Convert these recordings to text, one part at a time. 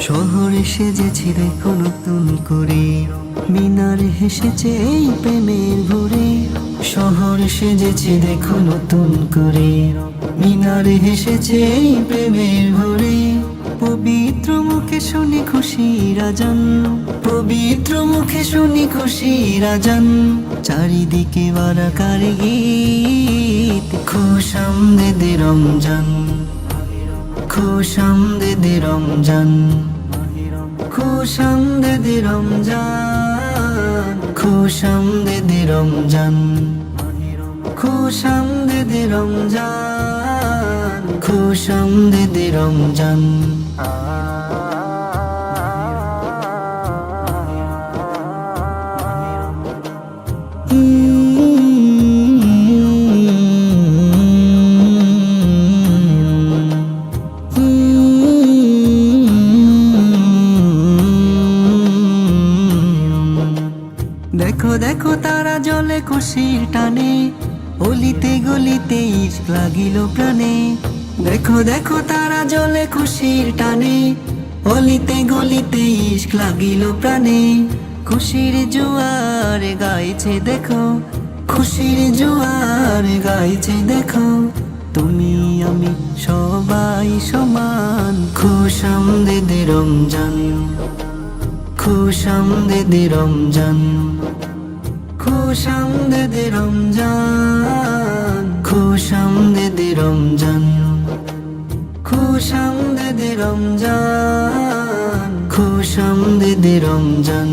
শহরে সেজেছি দেখো নতুন করে, মিনার হেসেছে এই প্রেমের ভোরে। শহরে সেজেছি দেখো নতুন করে, মিনার হেসেছে এই প্রেমের ভোরে। পবিত্র মুখে শুনি খুশির আজান, পবিত্র মুখে শুনি খুশির আজান। চারিদিকে বারাকার গীত, খুশ আমদেদে রমজান, খুশ আমদেদে রমজান, খুশ আমদেদে রমজান, খুশ আমদেদে রমজান, খুশ আমদেদে রমজান, খুশ আমদেদে রমজান। দেখো দেখো তারা জ্বলে খুশির টানে, অলিতে গলিতে ইশক লাগিল প্রাণে। দেখো দেখো তারা জ্বলে খুশির টানে, অলিতে গলিতে ইশক লাগিল প্রাণে। খুশির জোয়ার গাইছে দেখো, খুশির জোয়ার গাইছে দেখো। তুমি আমি সবাই সমান, খুশ আমদেদে রমজান, খুশ আমদেদে রমজান, খুশ আমদেদে রমজান, খুশ আমদেদে রমজান, খুশ আমদেদে রমজান, খুশ আমদেদে রমজান।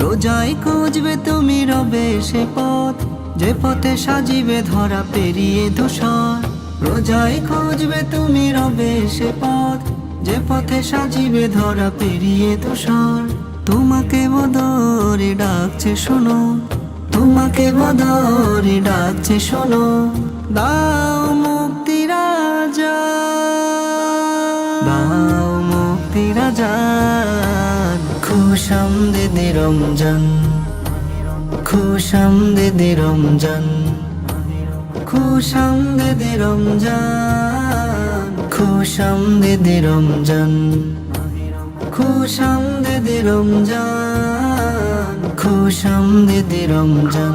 রোজায় খুঁজবে তুমি রবে সে পথ, যে পথে সাজিবে ধরা পেরিয়ে ধূসর। রোজায় খুঁজবে তুমি রবে সে পথ, যে পথে সাজিবে ধরা পেরিয়ে ধূসর। তোমাকে বদরে ডাকছে শোনো, তোমাকে বদরে ডাকছে শোনো। দাও মুক্তি রাজা, দাও মুক্তি রাজা। খুশ আমদেদে রমজান, খুশ আমদেদে রমজান, খুশ আমদেদে রমজান, খুশ আমদেদে রমজান, খুশ আমদেদে রমজান, খুশ আমদেদে রমজান।